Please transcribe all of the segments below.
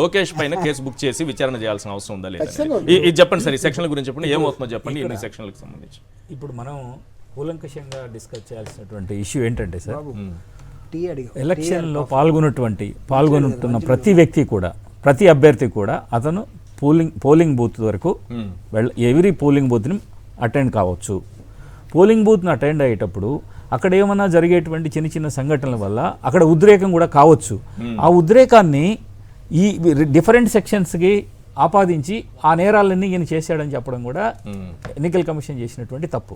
లోకేష్ పైన case book చేసి విచారణ చేయాల్సిన అవసరం ఉందా లేదా ఇది చెప్పండి సార్. ఈ సెక్షన్ల గురించి చెప్పండి, ఏమవుతుందో చెప్పండి. ఎన్ని సెక్షన్లకు సంబంధించి ఇప్పుడు మనం కూలంకషంగా డిస్కస్ చేయాల్సినటువంటి ఇష్యూ ఏంటంటే సార్, ఎలక్షన్లో పాల్గొంటున్న ప్రతి వ్యక్తి కూడా, ప్రతి అభ్యర్థి కూడా అతను పోలింగ్ బూత్ వరకు ఎవ్రీ పోలింగ్ బూత్ని అటెండ్ కావచ్చు. పోలింగ్ బూత్ని అటెండ్ అయ్యేటప్పుడు అక్కడ ఏమన్నా జరిగేటువంటి చిన్న చిన్న సంఘటనల వల్ల అక్కడ ఉద్రేకం కూడా కావచ్చు. ఆ ఉద్రేకాన్ని ఈ డిఫరెంట్ సెక్షన్స్కి ఆపాదించి ఆ నేరాలన్నీ ఈయన చేశాడని చెప్పడం కూడా ఎన్నికల కమిషన్ చేసినటువంటి తప్పు.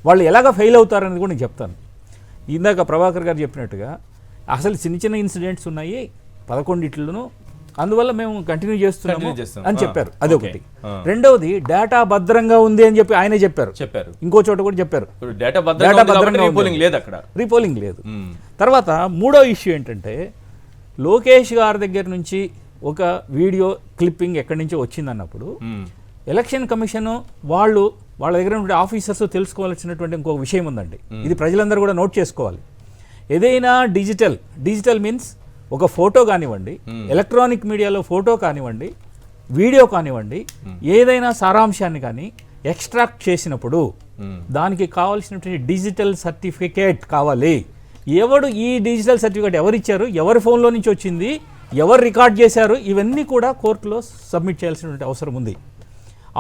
వాళ్ళు ఎలాగ ఫెయిల్ అవుతారనేది కూడా నేను చెప్తాను. ఇందాక ప్రభాకర్ గారు చెప్పినట్టుగా అసలు చిన్న చిన్న ఇన్సిడెంట్స్ ఉన్నాయి 11 అందువల్ల మేము కంటిన్యూ చేస్తున్నాము అని చెప్పారు. అదొకటి. రెండవది డేటా భద్రంగా ఉంది అని చెప్పి ఆయనే చెప్పారు. ఇంకో చోట కూడా చెప్పారు డేటా భద్రంగా రీపోలింగ్ లేదు. తర్వాత మూడో ఇష్యూ ఏంటంటే, లోకేష్ గారి దగ్గర నుంచి ఒక వీడియో క్లిప్పింగ్ ఎక్కడి నుంచో వచ్చిందన్నప్పుడు ఎలక్షన్ కమిషన్ వాళ్ళ దగ్గర ఉన్న ఆఫీసర్స్ తెలుసుకోవాల్సినటువంటి ఇంకొక విషయం ఉందండి. ఇది ప్రజలందరూ కూడా నోట్ చేసుకోవాలి. ఏదైనా డిజిటల్ మీన్స్ ఒక ఫోటో కానివ్వండి, ఎలక్ట్రానిక్ మీడియాలో ఫోటో కానివ్వండి, వీడియో కానివ్వండి, ఏదైనా సారాంశాన్ని కానీ ఎక్స్ట్రాక్ట్ చేసినప్పుడు దానికి కావాల్సినటువంటి డిజిటల్ సర్టిఫికేట్ కావాలి. ఎవడు ఈ డిజిటల్ సర్టిఫికేట్ ఎవరిచ్చారు, ఎవరి ఫోన్లో నుంచి వచ్చింది, ఎవరు రికార్డ్ చేశారు, ఇవన్నీ కూడా కోర్టులో సబ్మిట్ చేయాల్సినటువంటి అవసరం ఉంది.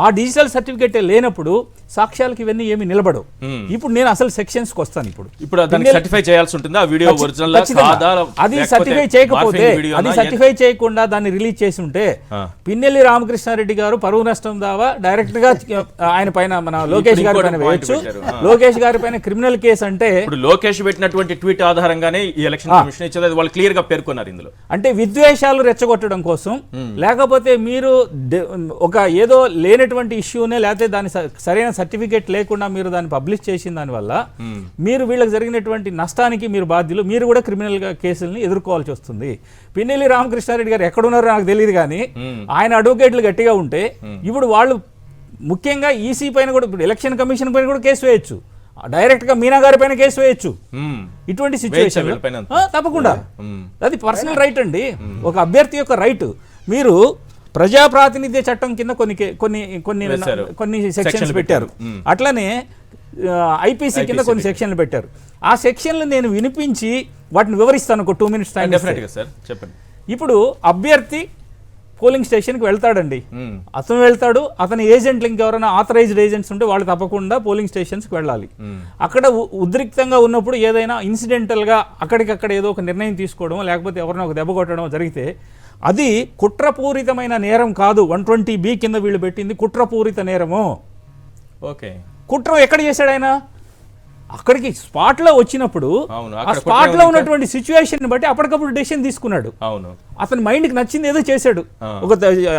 ఆ డిజిటల్ సర్టిఫికేట్ లేనప్పుడు సాక్ష్యాలకు ఇవన్నీ ఏమి నిలబడవు. ఇప్పుడు నేను అసలు సెక్షన్స్కి వస్తాను. ఇప్పుడు సర్టిఫై చేయాల్సి ఉంటుంది. అది సర్టిఫై చేయకుండా దాన్ని రిలీజ్ చేసి ఉంటే పిన్నెల్లి రామకృష్ణారెడ్డి గారు పరువు నష్టం దావా డైరెక్ట్ గా ఆయన పైన, మన లోకేష్ గారి పైన వేయొచ్చు. లోకేష్ గారి పైన క్రిమినల్ కేసు అంటే లోకేష్ పెట్టినటువంటి ట్వీట్ ఆధారంగానే ఈ ఎలక్షన్ కమిషన్ ఇచ్చేది వాళ్ళు క్లియర్ గా పేర్కొన్నారు. ఇందులో అంటే విద్వేషాలు రెచ్చగొట్టడం కోసం, లేకపోతే మీరు ఒక ఏదో లేనటువంటి ఇష్యూనే, లేకపోతే దాని సరైన సర్టిఫికేట్ లేకుండా మీరు దాన్ని పబ్లిష్ చేసిన దానివల్ల మీరు వీళ్ళకి జరిగినటువంటి నష్టానికి మీరు బాధ్యులు. మీరు కూడా క్రిమినల్ కేసుల్ని ఎదుర్కోవాల్సి వస్తుంది. పిన్నెల్లి రామకృష్ణారెడ్డి గారు ఎక్కడున్నారో నాకు తెలియదు, కానీ ఆయన అడ్వకేట్లు గట్టిగా ఉంటే ఇప్పుడు వాళ్ళు ముఖ్యంగా ఈసీ పైన కూడా, ఇప్పుడు ఎలక్షన్ కమిషన్ పైన కూడా కేసు వేయొచ్చు, డైరెక్ట్ గా మీనా గారి పైన కేసు వేయచ్చు. ఇటువంటి సిచ్యువేషన్ తప్పకుండా అది పర్సనల్ రైట్ అండి, ఒక అభ్యర్థి యొక్క రైట్. మీరు ప్రజాప్రాతినిధ్య చట్టం కింద కొన్ని సెక్షన్స్ పెట్టారు, అట్లనే ఐపీసీ కింద కొన్ని సెక్షన్లు పెట్టారు. ఆ సెక్షన్లు నేను వినిపించి వాటిని వివరిస్తాను ఒక 2 minutes టైం. చెప్పండి. ఇప్పుడు అభ్యర్థి పోలింగ్ స్టేషన్కి వెళ్తాడండి, అతను వెళ్తాడు, అతని ఏజెంట్లు ఇంకెవరైనా ఆథరైజ్డ్ ఏజెంట్స్ ఉంటే వాళ్ళు తప్పకుండా పోలింగ్ స్టేషన్స్కి వెళ్ళాలి. అక్కడ ఉద్రిక్తంగా ఉన్నప్పుడు ఏదైనా ఇన్సిడెంటల్గా అక్కడికక్కడ ఏదో ఒక నిర్ణయం తీసుకోవడం, లేకపోతే ఎవరైనా ఒక దెబ్బ కొట్టడం జరిగితే అది కుట్రపూరితమైన నేరం కాదు. 120B కింద వీళ్ళు పెట్టింది కుట్రపూరిత నేరము. ఓకే. కుట్ర ఎక్కడ చేశాడు ఆయన? అక్కడికి స్పాట్లో వచ్చినప్పుడు ఆ స్పాట్లో ఉన్నటువంటి సిచ్యువేషన్ బట్టి అప్పటికప్పుడు డెసిషన్ తీసుకున్నాడు. అతని మైండ్కి నచ్చింది ఏదో చేశాడు.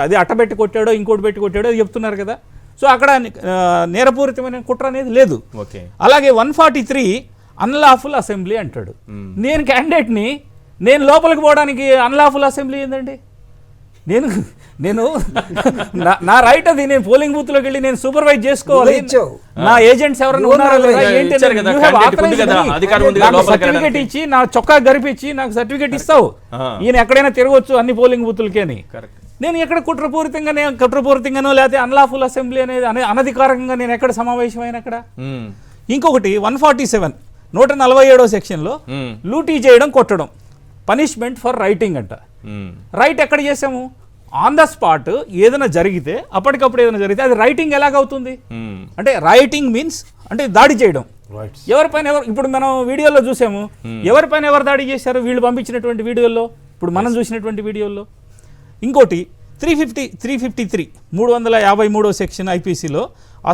అది అట్టబెట్టి కొట్టాడో ఇంకోటి పెట్టి కొట్టాడో చెప్తున్నారు కదా. సో అక్కడ నేరపూరితమైన కుట్ర అనేది లేదు. అలాగే 143 అన్లాఫుల్ అసెంబ్లీ అంటాడు. నేను క్యాండిడేట్ని, నేను లోపలికి పోవడానికి అన్లాఫుల్ అసెంబ్లీ ఏందండి? నేను నా రైట్ అది. నేను పోలింగ్ బూత్ లోకి వెళ్ళి నేను సూపర్వైజ్ చేసుకోవాలి. నా ఏజెంట్స్ ఎవరైనా ఉన్నారా సర్టిఫికేట్ ఇచ్చి, నా చొక్కా గరిపించి నాకు సర్టిఫికేట్ ఇస్తావు, ఈయన ఎక్కడైనా తిరగవచ్చు అన్ని పోలింగ్ బూత్లకి అని. నేను ఎక్కడ కుట్రపూరితంగానో లేకపోతే అన్లాఫుల్ అసెంబ్లీ అనేది అనధికారికంగా నేను ఎక్కడ సమావేశమైన అక్కడ. ఇంకొకటి 147 147వ సెక్షన్లో లూటీ చేయడం, కొట్టడం, పనిష్మెంట్ ఫర్ రైటింగ్ అంట. రైట్ ఎక్కడ చేసాము? ఆన్ ద స్పాట్ ఏదైనా జరిగితే, అప్పటికప్పుడు ఏదైనా జరిగితే అది రైటింగ్ ఎలాగవుతుంది? అంటే రైటింగ్ మీన్స్ అంటే దాడి చేయడం. ఎవరిపైన ఇప్పుడు మనం వీడియోలో చూసాము, ఎవరిపైన ఎవరు దాడి చేశారు వీళ్ళు పంపించినటువంటి వీడియోల్లో, ఇప్పుడు మనం చూసినటువంటి వీడియోల్లో. ఇంకోటి 353 353వ సెక్షన్ ఐపీసీలో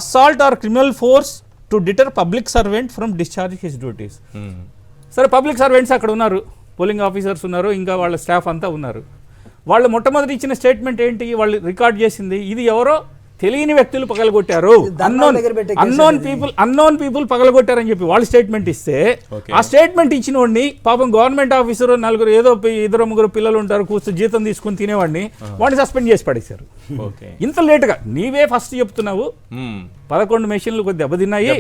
assault or criminal force to deter public servant from discharge his duties. సరే, పబ్లిక్ సర్వెంట్స్ అక్కడ ఉన్నారు, పోలింగ్ ఆఫీసర్స్ ఉన్నారు, ఇంకా వాళ్ళ స్టాఫ్ అంతా ఉన్నారు. వాళ్ళు మొట్టమొదటి ఇచ్చిన స్టేట్మెంట్ ఏంటి? వాళ్ళు రికార్డ్ చేసింది ఇది ఎవరో తెలియని వ్యక్తులు పగలగొట్టారు, అన్నోన్ పీపుల్ పగలగొట్టారని చెప్పి వాళ్ళు స్టేట్మెంట్ ఇస్తే, ఆ స్టేట్మెంట్ ఇచ్చిన వాడిని పాపం గవర్నమెంట్ ఆఫీసర్ 4 ఏదో 2-3 పిల్లలు ఉంటారు, కూర్చొని జీతం తీసుకుని తినేవాడిని, వాడిని సస్పెండ్ చేసి పడేశారు. ఇంత లేటుగా నీవే ఫస్ట్ చెప్తున్నావు 11 మెషిన్లు కొద్ది దెబ్బతిన్నాయి,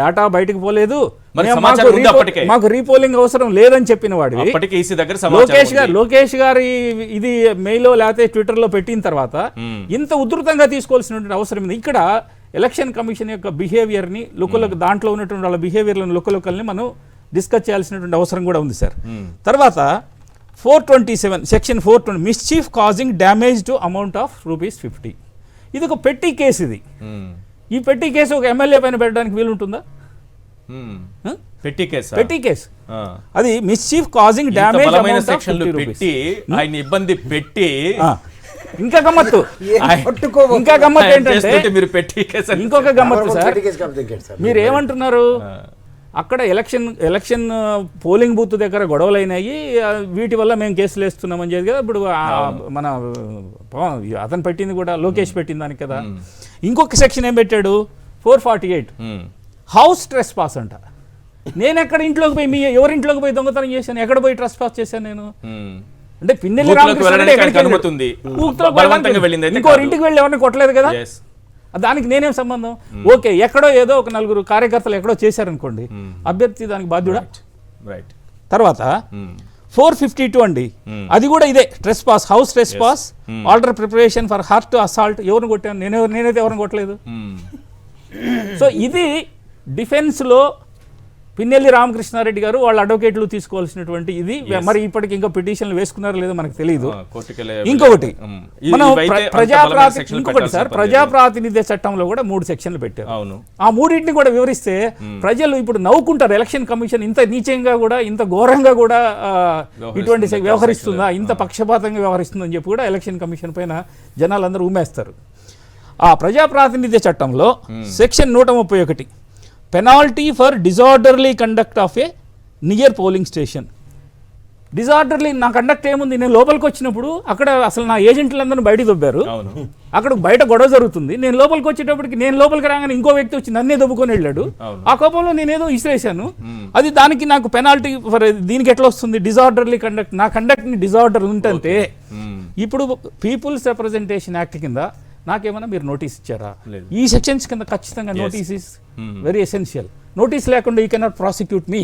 డేటా బయటకు పోలేదు, మరి సమాచారం ఉంది అప్పటికే. మాకు రీపోలింగ్ అవసరం లేదని చెప్పిన వాడివి అప్పటికే ఈసీ దగ్గర సమాచారం లోకేష్ గారి ఇది మెయిల్లో లేకపోతే ట్విట్టర్లో పెట్టిన తర్వాత ఇంత ఉధృతంగా తీసుకోవాల్సినటువంటి అవసరం ఉంది. ఇక్కడ ఎలక్షన్ కమిషన్ యొక్క బిహేవియర్ని దాంట్లో ఉన్నటువంటి వాళ్ళ బిహేవియర్లను లోకల్ని మనం డిస్కస్ చేయాల్సినటువంటి అవసరం కూడా ఉంది సార్. తర్వాత 427 section 420 mischief causing damage to amount of ₹50. ఇది ఒక పెట్టి కేసు. ఇది ఈ పెట్టి కేసు ఒక ఎమ్మెల్యే పైన పెట్టడానికి వీలుంటుందా? పెట్టి కేసు అది మిస్చీఫ్ కాజింగ్ డ్యామేజ్ ఆయన ఇబ్బంది పెట్టి ఇంకా గమ్మత్తు ఏంటంటే మీరు పెట్టి కేసు ఇంకొక గమ్మత్తు సార్, మీరు ఏమంటున్నారు అక్కడ ఎలక్షన్ పోలింగ్ బూత్ దగ్గర గొడవలు అయినాయి, వీటి వల్ల మేము కేసులు వేస్తున్నామని చెప్పి కదా ఇప్పుడు మన అతను పెట్టింది కూడా లోకేష్ పెట్టింది దానికి కదా. ఇంకొక సెక్షన్ ఏం పెట్టాడు 448 హౌస్ ట్రెస్ పాస్ అంట. నేను ఎక్కడ ఇంట్లోకి పోయి ఎవరింట్లోకి పోయి దొంగతనం చేశాను, ఎక్కడ పోయి ట్రెస్ పాస్ చేశాను నేను? అంటే పిన్నెల్లి రామకృష్ణ ఇంకో ఇంటికి వెళ్ళి ఎవరిని కొట్టలేదు కదా, దానికి నేనేం సంబంధం? ఓకే, ఎక్కడో ఏదో ఒక 4 కార్యకర్తలు ఎక్కడో చేశారనుకోండి, అభ్యర్థి దానికి బాధ్యుడా? తర్వాత 452 అండి, అది కూడా ఇదే trespass, house trespass, order preparation for hurt assault. ఎవరిని కొట్టాను? నేనైతే ఎవరిని కొట్టలేదు. సో ఇది డిఫెన్స్లో పిన్నెల్లి రామకృష్ణారెడ్డి గారు వాళ్ళ అడ్వకేట్లు తీసుకోవాల్సినటువంటి ఇది. మరి ఇప్పటికి ఇంకా పిటిషన్లు వేసుకున్నారో లేదో మనకు తెలియదు. ఇంకొకటి మనం ప్రజాప్రాతినిధ్య చట్టంలో కూడా 3 సెక్షన్లు పెట్టారు. ఆ 3టిని కూడా వివరిస్తే ప్రజలు ఇప్పుడు నవ్వుకుంటారు. ఎలక్షన్ కమిషన్ ఇంత నీచంగా కూడా, ఇంత ఘోరంగా కూడా ఇటువంటి వ్యవహరిస్తుందా, ఇంత పక్షపాతంగా వ్యవహరిస్తుందని చెప్పి కూడా ఎలక్షన్ కమిషన్ పైన జనాలందరూ ఉమ్మేస్తారు. ఆ ప్రజాప్రాతినిధ్య చట్టంలో section 131 penalty for disorderly conduct of A near polling station. Disorderly నా కండక్ట్ ఏముంది? నేను లోపలికి వచ్చినప్పుడు అక్కడ అసలు నా ఏజెంట్లందరూ బయట దొబ్బారు, అక్కడ బయట గొడవ జరుగుతుంది. నేను లోపలికి వచ్చేటప్పటికి నేను లోపలికి రాగానే ఇంకో వ్యక్తి వచ్చి నన్నే దొబ్బుకొని వెళ్ళాడు. ఆ కోపంలో నేనేదో ఇసిరేసాను, అది దానికి నాకు పెనాల్టీ ఫర్ దీనికి ఎట్లా వస్తుంది? Disorderly conduct. నా కండక్ట్ని డిజార్డర్ ఉంటే ఇప్పుడు పీపుల్స్ రిప్రజెంటేషన్ యాక్ట్ కింద నాకేమన్నా మీరు నోటీస్ ఇచ్చారా? ఈ సెక్షన్స్ కింద ఖచ్చితంగా notice is very essential. Notice లేకుండా యూ కెనాట్ ప్రాసిక్యూట్ మీ.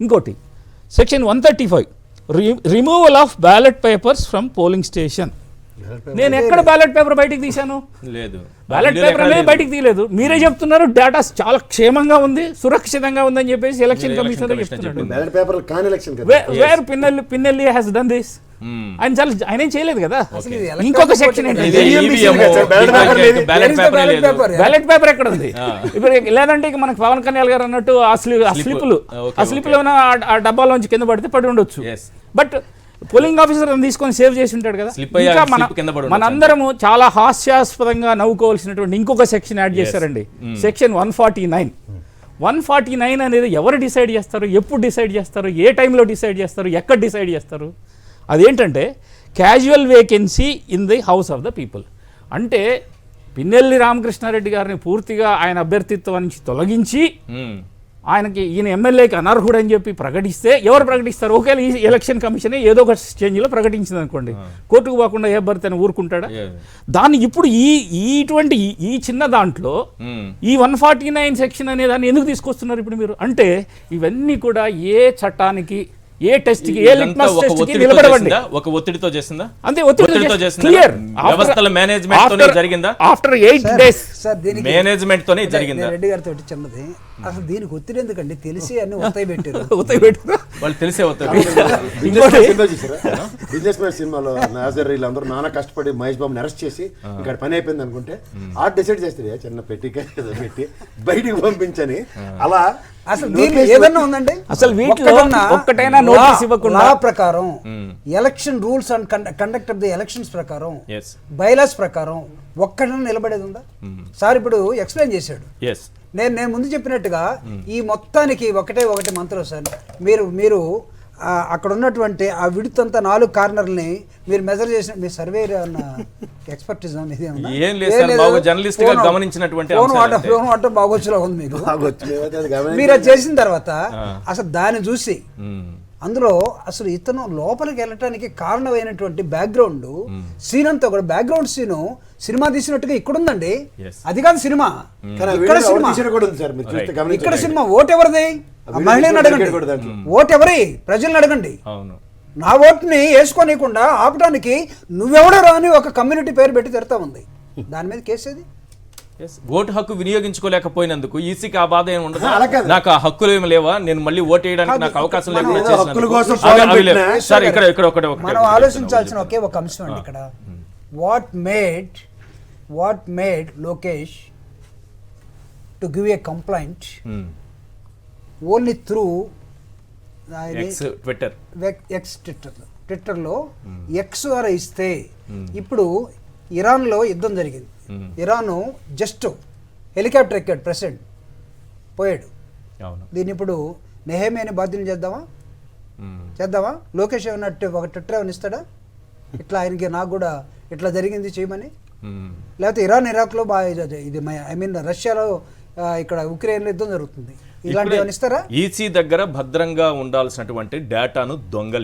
ఇంకోటి section 135 removal of ballot papers from polling station. నేను ఎక్కడ బ్యాలెట్ పేపర్ బయటికి తీశాను? లేదు, బ్యాలెట్ పేపర్ అనేది బయటికి తీయలేదు. మీరే చెప్తున్నారు డేటా చాలా క్షేమంగా ఉంది, సురక్షితంగా ఉందని చెప్పేసి ఎలక్షన్ కమిషనర్ చెప్తున్నాడు. Where Pinnelli has done this? ఆయన ఏం చేయలేదు కదా. ఇంకొక సెక్షన్ బ్యాలెట్ పేపర్ ఎక్కడ ఉంది ఇప్పుడు? లేదంటే ఇక మనకు పవన్ కళ్యాణ్ గారు అన్నట్టు ఆ స్లిప్లు ఆ డబ్బాలోంచి కింద పడితే పడి ఉండొచ్చు, బట్ పోలింగ్ ఆఫీసర్ తీసుకొని సేవ్ చేసి ఉంటాడు కదా. ఇంకా మనందరము చాలా హాస్యాస్పదంగా నవ్వుకోవాల్సినటువంటి ఇంకొక సెక్షన్ యాడ్ చేశారండి, సెక్షన్ 149 అనేది ఎవరు డిసైడ్ చేస్తారు, ఎప్పుడు డిసైడ్ చేస్తారు, ఏ టైంలో డిసైడ్ చేస్తారు, ఎక్కడ డిసైడ్ చేస్తారు? అదేంటంటే casual vacancy in the house of the people. అంటే పిన్నెల్లి రామకృష్ణారెడ్డి గారిని పూర్తిగా ఆయన అభ్యర్థిత్వం నుంచి తొలగించి ఆయనకి ఈయన ఎమ్మెల్యేకి అనర్హుడు అని చెప్పి ప్రకటిస్తే ఎవరు ప్రకటిస్తారు? ఒకవేళ ఈ ఎలక్షన్ కమిషన్ ఏదో ఒక చేంజ్లో ప్రకటించింది అనుకోండి, కోర్టుకు పోకుండా ఏ భర్త అని ఊరుకుంటాడా? దాన్ని ఇప్పుడు ఇటువంటి ఈ చిన్న దాంట్లో ఈ 149 సెక్షన్ అనే దాన్ని ఎందుకు తీసుకొస్తున్నారు ఇప్పుడు మీరు? అంటే ఇవన్నీ కూడా ఏ చట్టానికి, ఏ టెస్ట్ కి, ఏ లిట్మస్ టెస్ట్ కి నిలబడవండి. ఒక ఒత్తిడితో చేసిందా? అంతే, ఒత్తిడితో క్లియర్ వ్యవస్థల మేనేజ్మెంట్ తోనే జరిగిందా? ఆఫ్టర్ 8 days మేనేజ్మెంట్ తోనే జరిగిందా? రెడ్డి గారితో చిన్నది అసలు దీనికి ఒత్తిడి ఎందుకండి? తెలిసి అన్ని ఒత్తిడి పెట్టారు. వాళ్ళు తెలిసే ఒత్తిడి. బిజినెస్ మ్యాన్ సినిమాలో నాజర్ వీళ్ళందరూ నానా కష్టపడి మహేష్ బాబుని అరెస్ట్ చేసి ఇక్కడ పని అయిపోయింది అనుకుంటే ఆర్ట్ డిసైడ్ చేస్తారు చిన్న పెట్టి బయటికి పంపించని. అలా అసలు ఏదన్నా ఉందండి? అసలు ఒక్కటైనా నోటీస్ ఇవ్వకుండా ప్రకారం election rules and conduct of the elections ప్రకారం, బైలాస్ ప్రకారం ఒక్కటైనా నిలబడేది ఉందా? సార్ ఇప్పుడు ఎక్స్ప్లెయిన్ చేశాడు. నేను ముందు చెప్పినట్టుగా ఈ మొత్తానికి ఒకటే మంత్రం సార్. మీరు అక్కడ ఉన్నటువంటి ఆ విడుత్ అంతా 4 కార్నర్ని మీరు మెజర్ చేసిన మీ సర్వే ఎక్స్పర్టిజ్ బాగొచ్చులా ఉంది మీకు. మీరు అది చేసిన తర్వాత అసలు దాన్ని చూసి అందులో అసలు ఇతను లోపలికి వెళ్ళటానికి కారణమైనటువంటి బ్యాక్గ్రౌండ్ సీన్ అంతా కూడా బ్యాక్గ్రౌండ్ సీను సినిమా తీసినట్టుగా ఇక్కడ ఉందండి. Yes. అది కాదు సినిమా, కానీ ఆ ఇక్కడ వీడియోలో సినిమా, ఎవరు తీసారో కూడా ఉంది సార్, మీరు చూస్తే ఇక్కడ గమనించండి. సినిమా. ఓటు ఎవరిది? ఆ మహిళని అడగండి. కూడా దాంట్లో. ఓటు ఎవరి? ప్రజల్ని అడగండి. అవును. నా ఓటుని వేసుకోనీయకుండా ఆపడానికి నువ్వెవడరా అని ఒక కమ్యూనిటీ పేరు పెట్టి తిడతా ఉంది. దాని మీద కేసేది. Yes. ఓటు హక్కు వినియోగించుకోలేకపోయినందుకు ఈసీకి ఆ బాధ ఏమి ఉండదు. అలా కాదు. నాకు ఆ హక్కులు ఏమి లేవా, నేను మళ్ళీ ఓటు వేయడానికి నాకు అవకాశం లేకుండా మనం చేసినందుకు. హక్కుల కోసం అవి- అవి పోరాటం లేవు. పెట్టినా- సార్ ఇక్కడ ఒకటే మనం ఆలోచించాల్సిన ఒకే ఒక అంశం అండి ఇక్కడ. What made Lokesh to give a complaint only through Twitter X ట్విట్టర్లో ఎక్స్ ద్వారా ఇస్తే ఇప్పుడు ఇరాన్లో యుద్ధం జరిగింది. ఇరాను జస్ట్ హెలికాప్టర్ ఎక్కాడు ప్రెసిడెంట్, పోయాడు. అవును. దీన్ని ఇప్పుడు నెహేమియాని బాధ్యులు చేద్దామా? లోకేష్ ఏమన్నా ఒక ట్విట్టర్ ఏమైనా ఇస్తాడా ఇట్లా ఆయనకి నాకు కూడా ఇట్లా జరిగింది చేయమని? లేకపోతే ఇరాక్లో ఇది ఐ మీన్ రష్యాలో ఇక్కడ ఉక్రెయిన్లో యుద్ధం జరుగుతుంది, ఇలాంటివి ఏమైనా ఇస్తారా? ఈసీ దగ్గర భద్రంగా ఉండాల్సినటువంటి డేటాను దొంగలి